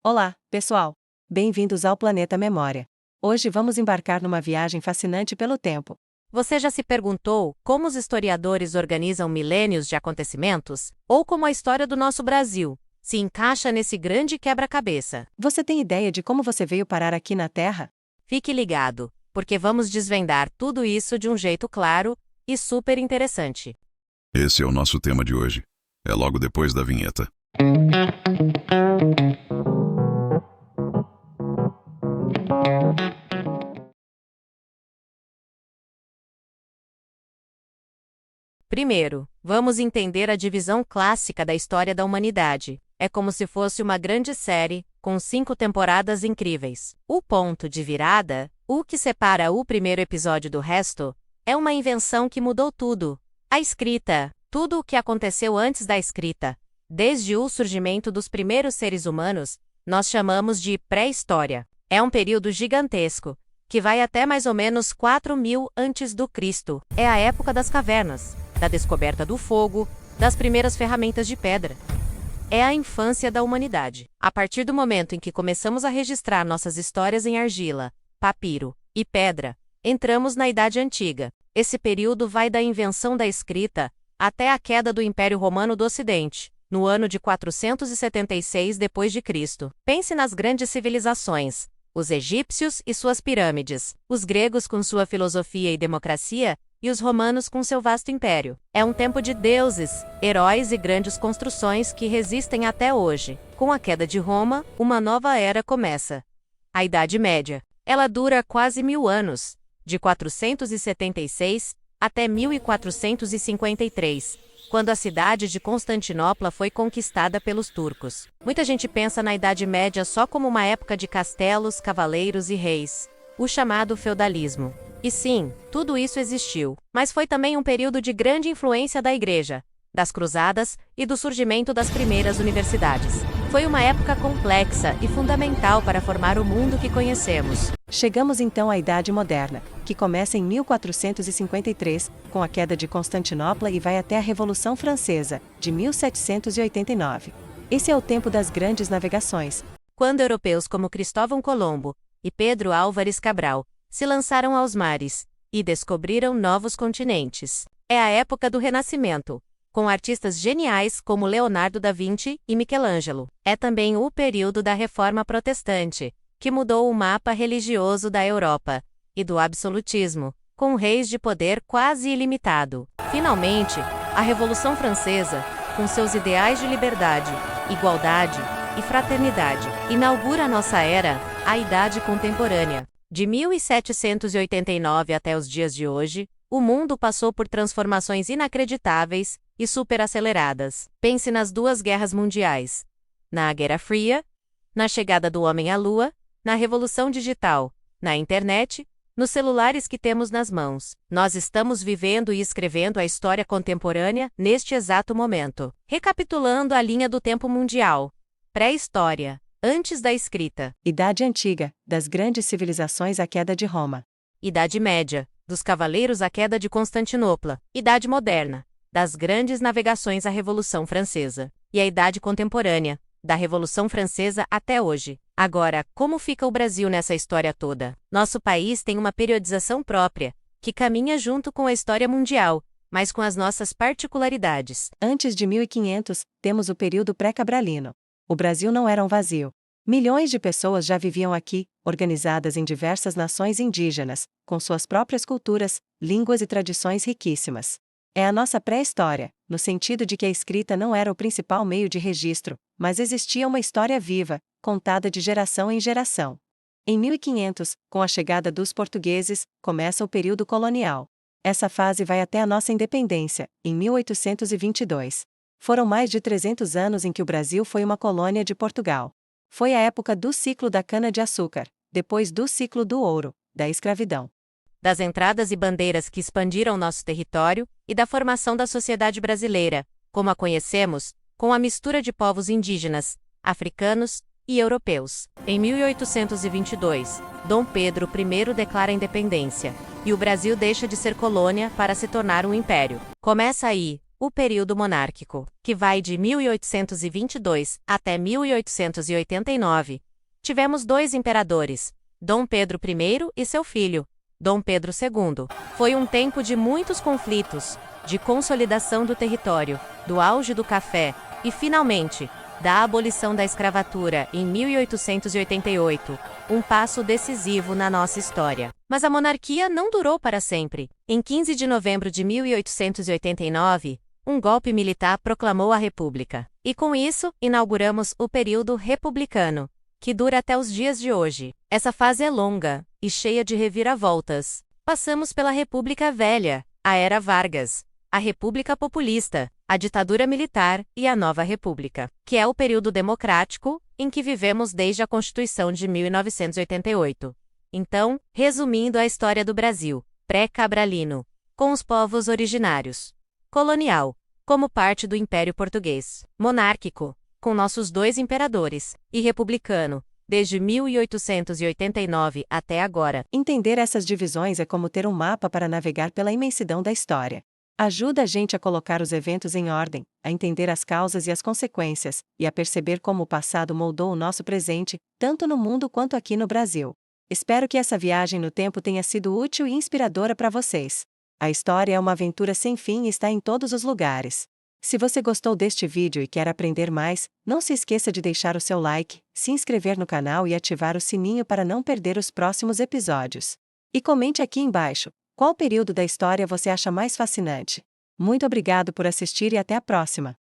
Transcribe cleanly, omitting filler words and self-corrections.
Olá, pessoal! Bem-vindos ao Planeta Memória. Hoje vamos embarcar numa viagem fascinante pelo tempo. Você já se perguntou como os historiadores organizam milênios de acontecimentos? Ou como a história do nosso Brasil se encaixa nesse grande quebra-cabeça? Você tem ideia de como você veio parar aqui na Terra? Fique ligado, porque vamos desvendar tudo isso de um jeito claro e super interessante. Esse é o nosso tema de hoje. É logo depois da vinheta. Primeiro, vamos entender a divisão clássica da história da humanidade. É como se fosse uma grande série, com 5 temporadas incríveis. O ponto de virada, o que separa o primeiro episódio do resto, é uma invenção que mudou tudo. A escrita. Tudo o que aconteceu antes da escrita, desde o surgimento dos primeiros seres humanos, nós chamamos de pré-história. É um período gigantesco, que vai até mais ou menos 4.000 a.C. É a época das cavernas, da descoberta do fogo, das primeiras ferramentas de pedra. É a infância da humanidade. A partir do momento em que começamos a registrar nossas histórias em argila, papiro e pedra, entramos na Idade Antiga. Esse período vai da invenção da escrita até a queda do Império Romano do Ocidente, no ano de 476 d.C. Pense nas grandes civilizações: os egípcios e suas pirâmides, os gregos com sua filosofia e democracia, e os romanos com seu vasto império. É um tempo de deuses, heróis e grandes construções que resistem até hoje. Com a queda de Roma, uma nova era começa. A Idade Média. Ela dura quase 1000 anos, de 476 até 1453, quando a cidade de Constantinopla foi conquistada pelos turcos. Muita gente pensa na Idade Média só como uma época de castelos, cavaleiros e reis, o chamado feudalismo. E sim, tudo isso existiu, mas foi também um período de grande influência da Igreja, das cruzadas e do surgimento das primeiras universidades. Foi uma época complexa e fundamental para formar o mundo que conhecemos. Chegamos então à Idade Moderna, que começa em 1453, com a queda de Constantinopla e vai até a Revolução Francesa, de 1789. Esse é o tempo das grandes navegações, quando europeus como Cristóvão Colombo e Pedro Álvares Cabral se lançaram aos mares e descobriram novos continentes. É a época do Renascimento, com artistas geniais como Leonardo da Vinci e Michelangelo. É também o período da Reforma Protestante, que mudou o mapa religioso da Europa, e do absolutismo, com reis de poder quase ilimitado. Finalmente, a Revolução Francesa, com seus ideais de liberdade, igualdade e fraternidade, inaugura nossa era, a Idade Contemporânea. De 1789 até os dias de hoje, o mundo passou por transformações inacreditáveis e superaceleradas. Pense nas 2 guerras mundiais, na Guerra Fria, na chegada do homem à Lua, na Revolução Digital, na internet, nos celulares que temos nas mãos. Nós estamos vivendo e escrevendo a história contemporânea neste exato momento. Recapitulando a linha do tempo mundial: pré-história, antes da escrita. Idade Antiga, das grandes civilizações à queda de Roma. Idade Média, dos cavaleiros à queda de Constantinopla. Idade Moderna, das grandes navegações à Revolução Francesa. E a Idade Contemporânea, da Revolução Francesa até hoje. Agora, como fica o Brasil nessa história toda? Nosso país tem uma periodização própria, que caminha junto com a história mundial, mas com as nossas particularidades. Antes de 1500, temos o período pré-cabralino. O Brasil não era um vazio. Milhões de pessoas já viviam aqui, organizadas em diversas nações indígenas, com suas próprias culturas, línguas e tradições riquíssimas. É a nossa pré-história, no sentido de que a escrita não era o principal meio de registro, mas existia uma história viva, contada de geração em geração. Em 1500, com a chegada dos portugueses, começa o período colonial. Essa fase vai até a nossa independência, em 1822. Foram mais de 300 anos em que o Brasil foi uma colônia de Portugal. Foi a época do ciclo da cana-de-açúcar, depois do ciclo do ouro, da escravidão. Das entradas e bandeiras que expandiram nosso território e da formação da sociedade brasileira, como a conhecemos, com a mistura de povos indígenas, africanos e europeus. Em 1822, Dom Pedro I declara a independência, e o Brasil deixa de ser colônia para se tornar um império. Começa aí o período monárquico, que vai de 1822 até 1889. Tivemos 2 imperadores, Dom Pedro I e seu filho, Dom Pedro II. Foi um tempo de muitos conflitos, de consolidação do território, do auge do café e, finalmente, da abolição da escravatura em 1888, um passo decisivo na nossa história. Mas a monarquia não durou para sempre. Em 15 de novembro de 1889, um golpe militar proclamou a República. E com isso, inauguramos o período republicano, que dura até os dias de hoje. Essa fase é longa e cheia de reviravoltas. Passamos pela República Velha, a Era Vargas, a República Populista, a ditadura militar e a Nova República, que é o período democrático em que vivemos desde a Constituição de 1988. Então, resumindo a história do Brasil, pré-cabralino, com os povos originários. Colonial, como parte do Império Português. Monárquico, com nossos 2 imperadores. E republicano, desde 1889 até agora. Entender essas divisões é como ter um mapa para navegar pela imensidão da história. Ajuda a gente a colocar os eventos em ordem, a entender as causas e as consequências, e a perceber como o passado moldou o nosso presente, tanto no mundo quanto aqui no Brasil. Espero que essa viagem no tempo tenha sido útil e inspiradora para vocês. A história é uma aventura sem fim e está em todos os lugares. Se você gostou deste vídeo e quer aprender mais, não se esqueça de deixar o seu like, se inscrever no canal e ativar o sininho para não perder os próximos episódios. E comente aqui embaixo, qual período da história você acha mais fascinante? Muito obrigado por assistir e até a próxima!